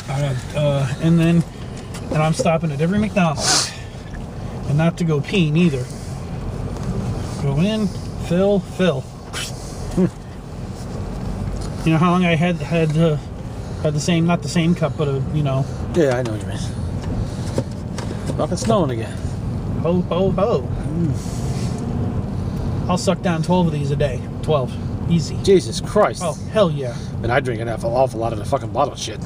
And I'm stopping at every McDonald's, and not to go pee neither. Go in, fill. You know how long I had the same, not the same cup, but Yeah, I know what you mean. Fucking snowing again. Ho. I'll suck down 12 of these a day. 12. Easy. Jesus Christ. Oh, hell yeah. And I drink an awful lot of the fucking bottle of shit.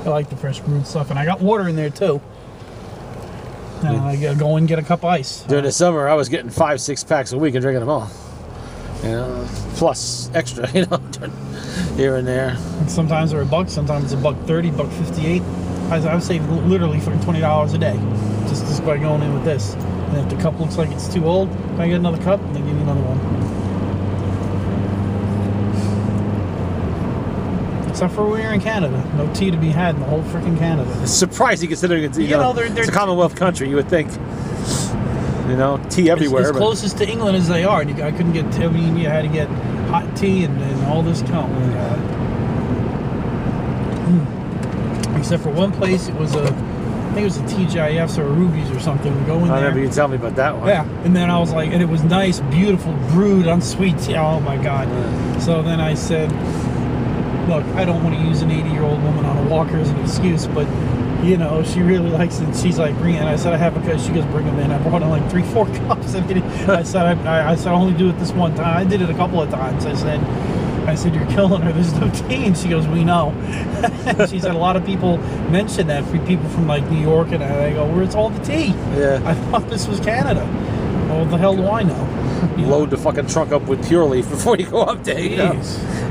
I like the fresh brewed stuff. And I got water in there, too. I gotta go and get a cup of ice. During the summer, I was getting 5-6 packs a week and drinking them all. Plus extra, here and there. And sometimes they're $1, sometimes it's $1.30, $1.58. I would save literally fucking $20 a day just by going in with this. And if the cup looks like it's too old, I get another cup and they give me another one. Except for we're in Canada. No tea to be had in the whole freaking Canada. It's surprising considering it's, they're it's a Commonwealth country, you would think. Tea everywhere. As closest to England as they are. I couldn't get tea. I mean, you had to get hot tea and all this count. Except for one place, it was I think it was a TGIF's or a Ruby's or something. We go in there. I remember you tell me about that one. Yeah, and then I was like, and it was nice, beautiful, brewed, unsweet tea. Oh my God. Yeah. So then I said, look, I don't want to use an 80-year-old woman on a walker as an excuse, but she really likes it. She's like, bring it. And I said, I have a cup. She goes, bring them in. I brought in like 3-4 cups. I said, I only do it this one time. I did it a couple of times. I said, you're killing her. There's no tea. And she goes, we know. She said, a lot of people mention that for people from like New York. And I go, where's all the tea? Yeah. I thought this was Canada. Well, what the hell do I know? Load the fucking trunk up with Pure Leaf before you go up there,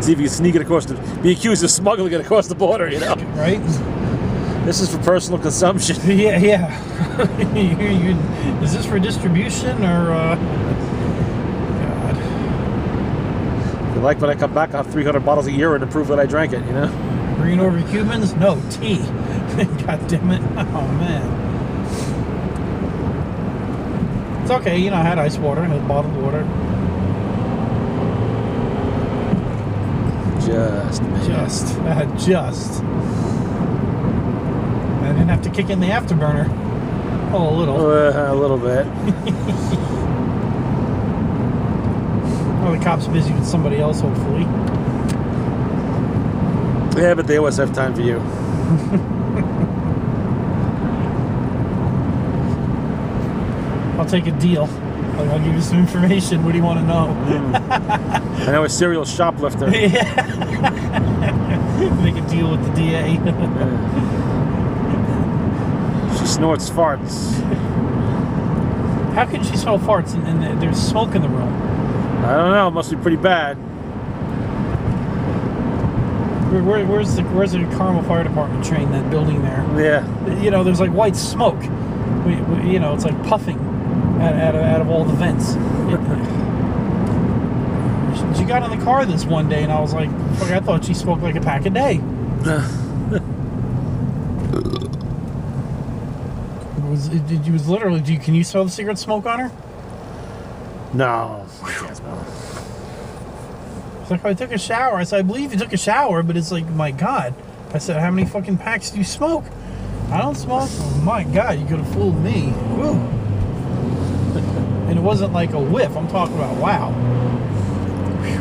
See if you can sneak it across be accused of smuggling it across the border, Right? This is for personal consumption. Yeah. Is this for distribution or? God. You like when I come back, I'll have 300 bottles of urine to prove that I drank it, Bringing over Cubans? No, tea. God damn it. Oh, man. It's okay, I had ice water and I had bottled water. Just. I didn't have to kick in the afterburner. Oh, a little. A little bit. Well, the cop's busy with somebody else, hopefully. Yeah, but they always have time for you. I'll take a deal. I'll give you some information. What do you want to know? I know a serial shoplifter. Yeah. Make a deal with the DA. She snorts farts. How can she smell farts and there's smoke in the room? I don't know. It must be pretty bad. Where's the Carmel Fire Department train? That building there. Yeah. There's like white smoke. It's like puffing out of all the vents. She got in the car this one day, and I was like, fuck, I thought she smoked like a pack a day. Can you smell the cigarette smoke on her? No. I can't smell it. It's like, I took a shower. I said, I believe you took a shower, but it's like, my God. I said, how many fucking packs do you smoke? I don't smoke. Oh my God, you could have fooled me. Woo. And it wasn't like a whiff. I'm talking about wow. Whew.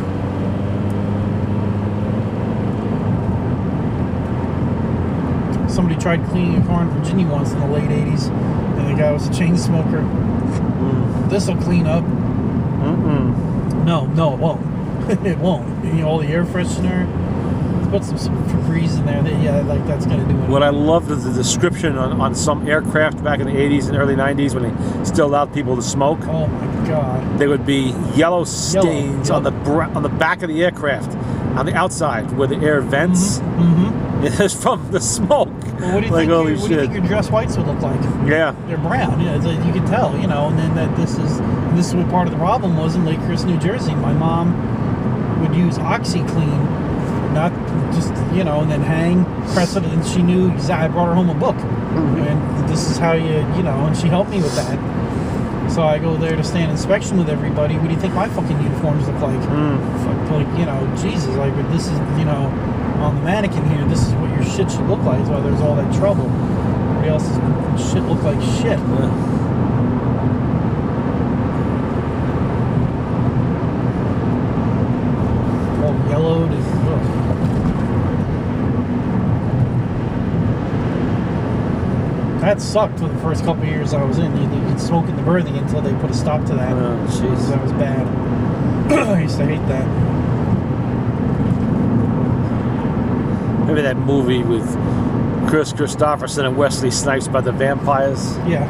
Somebody tried cleaning a car in Virginia once in the late 80s, and the guy was a chain smoker. This'll clean up. No, it won't. It won't. All the air freshener. Put some Febreze in there. That's gonna do it. What I loved is the description on some aircraft back in the 80s and early 90s when they still allowed people to smoke. Oh my God. There would be yellow stains on the back of the aircraft, on the outside where the air vents. It's from the smoke. Well, what do you think your dress whites would look like? Yeah. They're brown. Yeah, you can tell. And then this is what part of the problem was in Lakehurst, New Jersey. My mom would use OxyClean. Not just, and then press it, and she knew exactly. I brought her home a book, and this is how and she helped me with that. So I go there to stand inspection with everybody. What do you think my fucking uniforms look like? Jesus, this is, on the mannequin here, this is what shit should look like. That's why there's all that trouble. Everybody else's shit look like shit. Yeah. All yellowed and ugh. That sucked for the first couple of years I was in. You could smoke in the berthing until they put a stop to that. Oh, jeez. That was bad. I used to hate that. Maybe that movie with Chris Christopherson and Wesley Snipes about the vampires. Yeah.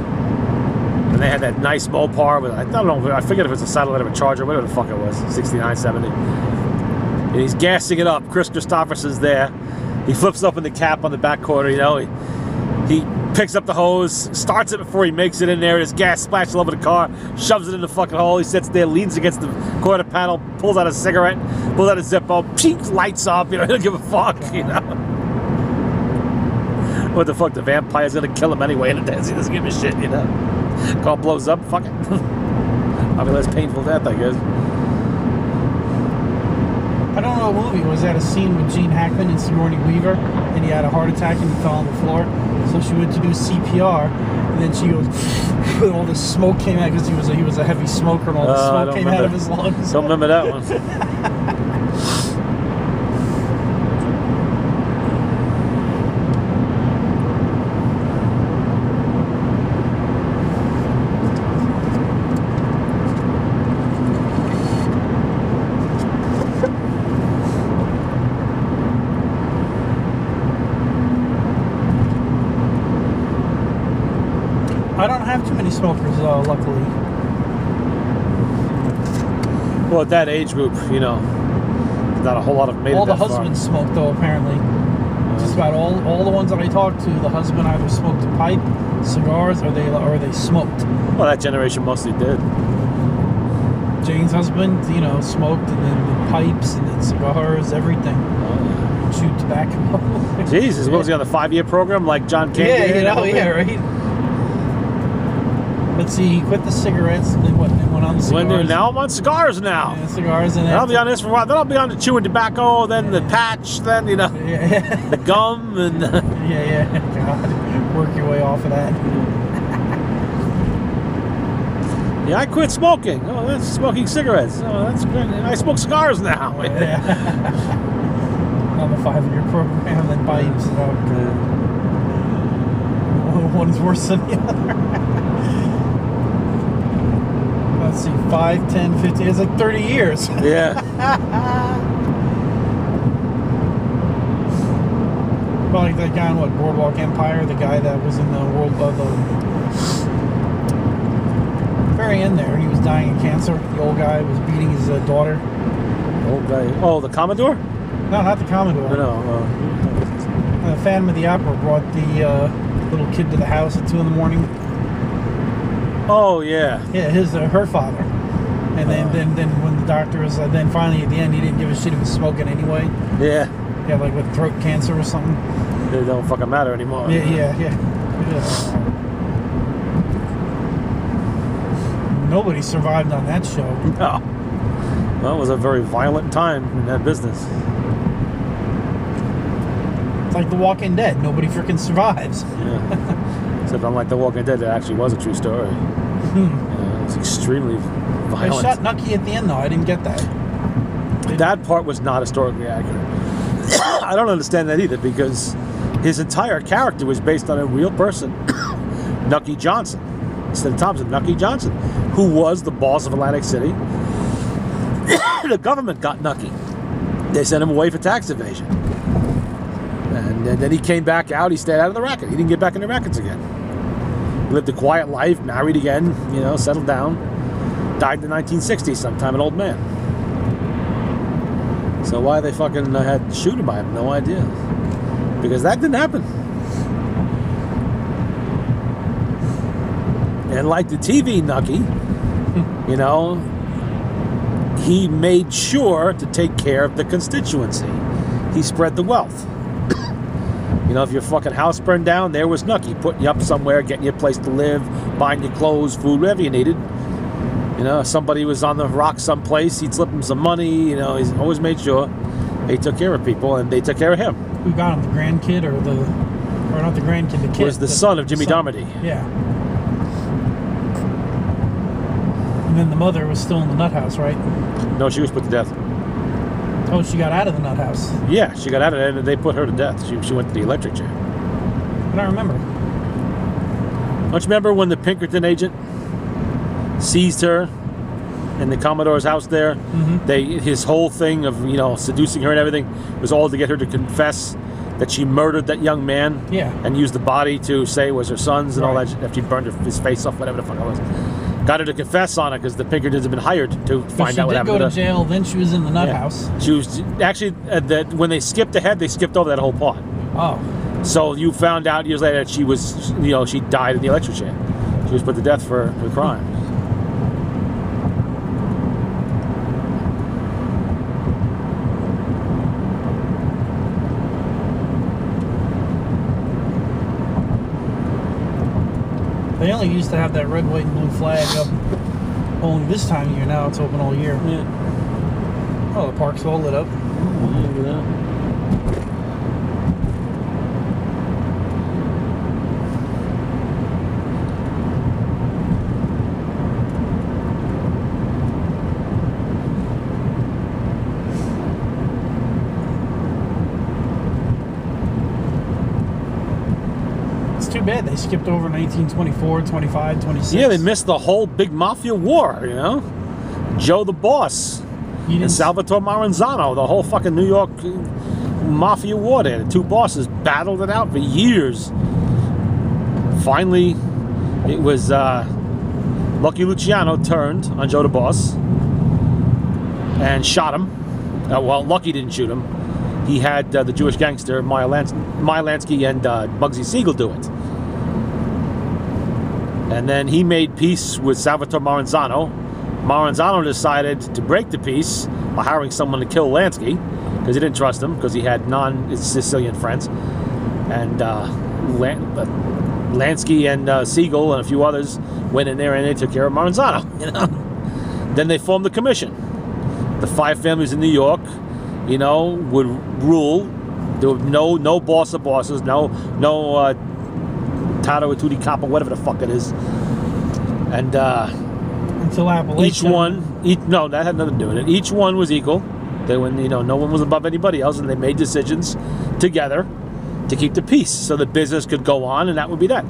And they had that nice Mopar with, I don't know, I forget if it's a satellite or a Charger, whatever the fuck it was, 69, 70. And he's gassing it up. Chris Christopherson's there. He flips open the cap on the back quarter, you know. He picks up the hose, starts it before he makes it in there. His gas splashes all over the car, shoves it in the fucking hole. He sits there, leans against the quarter panel, pulls out a cigarette, pulls out a Zippo, peek, lights up. You know, he don't give a fuck. You know, what the fuck? The vampire's gonna kill him anyway, and he doesn't give a shit. You know, car blows up. Fuck it. Probably less painful death, I guess. I don't know what movie. Was that a scene with Gene Hackman and Sigourney Weaver, and he had a heart attack and he fell on the floor? So she went to do CPR, and then she goes, all the smoke came out because he was a heavy smoker, and all the smoke came out of his lungs. Don't remember that one. I don't have too many smokers, luckily. Well, at that age group, you know, not a whole lot of made it All the that far. husbands smoke, though, apparently. Just about all the ones that I talked to, the husband either smoked a pipe, cigars, or they smoked. Well, that generation mostly did. Jane's husband, you know, smoked, and then the pipes, and then cigars, everything. Chewed tobacco. Jesus, what was he on the 5-year program like John Candy? Yeah, did? you know, yeah, right. Let's see, he quit the cigarettes, and then went on the cigars. Now I'm on cigars now. Yeah, cigars, and Then I'll be on this for a while. Then I'll be on the chewing tobacco, then the patch, then, you know, yeah, the gum, and yeah. God, work your way off of that. yeah, I quit smoking. Oh, that's smoking cigarettes. Oh, that's great. I smoke cigars now. Yeah. On the 5-year program, then pipes. One is worse than the other. Let's see, 5, 10, 15. It's like 30 years. Yeah. Well, like that guy on Boardwalk Empire, the guy that was in the world of the very end there. He was dying of cancer. The old guy was beating his daughter. Old guy. Oh, the Commodore? No, not the Commodore. No. Phantom of the Opera brought the little kid to the house at 2 in the morning. Oh, yeah. Yeah, her father. And then when the doctor was then finally at the end, he didn't give a shit. He was smoking anyway. Yeah. Yeah, like with throat cancer or something. It don't fucking matter anymore. Yeah. Nobody survived on that show. No. Well, it was a very violent time in that business. It's like The Walking Dead. Nobody freaking survives. Yeah. Except unlike The Walking Dead, it actually was a true story. It was extremely They violent. shot Nucky at the end, though. I didn't get that. That part was not historically accurate. I don't understand that either, because his entire character was based on a real person, Nucky Johnson. Instead of Thompson, Nucky Johnson, who was the boss of Atlantic City. The government got Nucky. They sent him away for tax evasion. And then he came back out. He stayed out of the racket. He didn't get back in the rackets again. He lived a quiet life, married again, you know, settled down. Died in the 1960s sometime, an old man. So why they fucking had to shoot him, I have no idea. Because that didn't happen. And like the TV Nucky, you know, he made sure to take care of the constituency. He spread the wealth. You know, if your fucking house burned down, there was Nucky putting you up somewhere, getting you a place to live, buying you clothes, food, whatever you needed. You know, if somebody was on the rock someplace, he'd slip him some money. You know, he's always made sure he took care of people, and they took care of him. Who got him? The grandkid or not the grandkid? The kid Was the son of Jimmy Darmody. Yeah. And then the mother was still in the nut house, right? No, she was put to death. Oh, she got out of the nut house. Yeah, she got out of it and they put her to death. She went to the electric chair. I don't remember. Don't you remember when the Pinkerton agent seized her in the Commodore's house there? Mm-hmm. His whole thing of, seducing her and everything was all to get her to confess that she murdered that young man. Yeah. And used the body to say it was her son's and all Right. that, after she burned his face off, whatever the fuck it was. Got her to confess on it because the Pinkertons had been hired to find out what happened to her. She did go to jail, then she was in the nut house. She was actually when they skipped ahead, they skipped over that whole part. Oh. So you found out years later that she was, she died in the electric chair. She was put to death for her crime. They only used to have that red, white, and blue flag up only this time of year. Now it's open all year. Yeah. Oh, the park's all lit up. Look at that. It's too bad they skipped over 1924, 25, 26. Yeah, they missed the whole big mafia war, Joe the Boss and Salvatore Maranzano, the whole fucking New York mafia war there. The two bosses battled it out for years. Finally, it was Lucky Luciano turned on Joe the Boss and shot him. Well, Lucky didn't shoot him. He had the Jewish gangster Meyer Lansky and Bugsy Siegel do it. And then he made peace with Salvatore Maranzano. Maranzano decided to break the peace by hiring someone to kill Lansky because he didn't trust him because he had non-Sicilian friends. And Lansky and Siegel and a few others went in there and they took care of Maranzano. Then they formed the commission. The 5 families in New York, would rule. There would no boss of bosses, no Tato Tutti Capo, whatever the fuck it is. And until Appalachia. No, that had nothing to do with it. Each one was equal. They when no one was above anybody else, and they made decisions together to keep the peace, so the business could go on, and that would be that.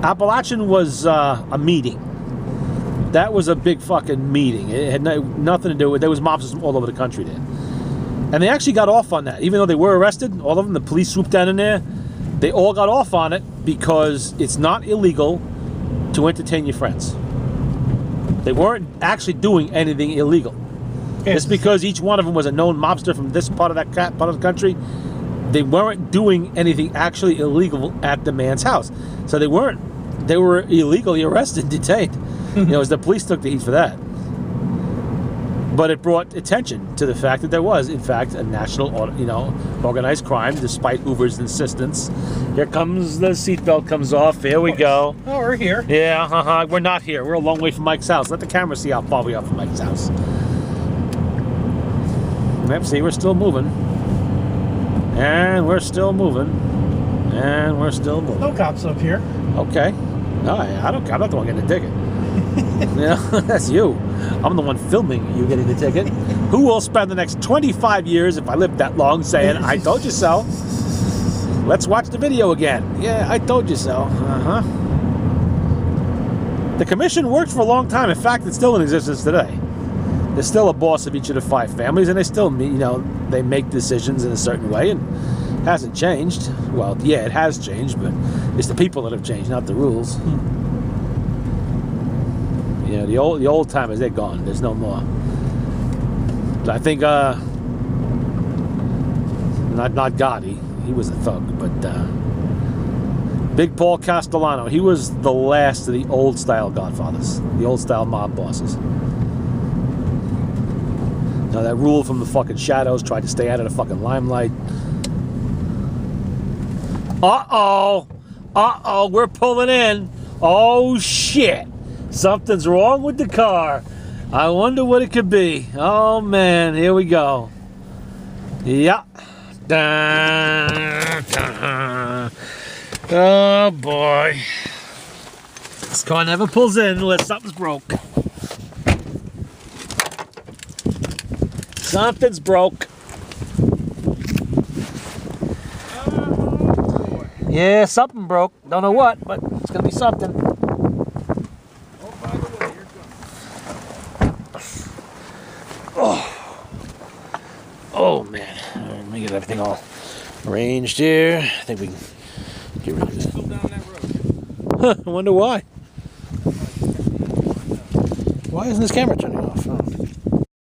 Appalachian was a meeting. That was a big fucking meeting. It had nothing to do with. There was mobsters all over the country there, and they actually got off on that, even though they were arrested. All of them, the police swooped down in there. They all got off on it because it's not illegal to entertain your friends. They weren't actually doing anything illegal. Yes. Just because each one of them was a known mobster from this part of part of the country, they weren't doing anything actually illegal at the man's house. So they were illegally arrested, detained. As the police took the heat for that. But it brought attention to the fact that there was, in fact, a national, organized crime, despite Hoover's insistence. Here comes the seatbelt comes off. Here we go. Oh, we're here. Yeah, We're not here. We're a long way from Mike's house. Let the camera see how far we are from Mike's house. Yep, see, we're still moving. And we're still moving. And we're still moving. No cops up here. Okay. No, I'm not the one getting the ticket. That's you. I'm the one filming you getting the ticket. Who will spend the next 25 years, if I live that long, saying, I told you so. Let's watch the video again. Yeah, I told you so. The commission worked for a long time. In fact, it's still in existence today. There's still a boss of each of the 5 families, and they still, they make decisions in a certain way, and it hasn't changed. Well, yeah, it has changed, but it's the people that have changed, not the rules. The old timers, they're gone. There's no more. I think not Gotti. He was a thug, but Big Paul Castellano. He was the last of the old style Godfathers, the old style mob bosses. Now that rule from the fucking shadows tried to stay out of the fucking limelight. Uh-oh, we're pulling in. Oh shit. Something's wrong with the car. I wonder what it could be. Oh man, here we go. Yeah. Da, da. Oh boy. This car never pulls in unless something's broke. Something's broke. Yeah, something broke. Don't know what, but it's gonna be something. Oh, by the way, here comes. Oh man. All right, let me get everything all arranged here. I think we can get rid of this. Still down that road. Huh, I wonder why. Why isn't this camera turning off? Oh.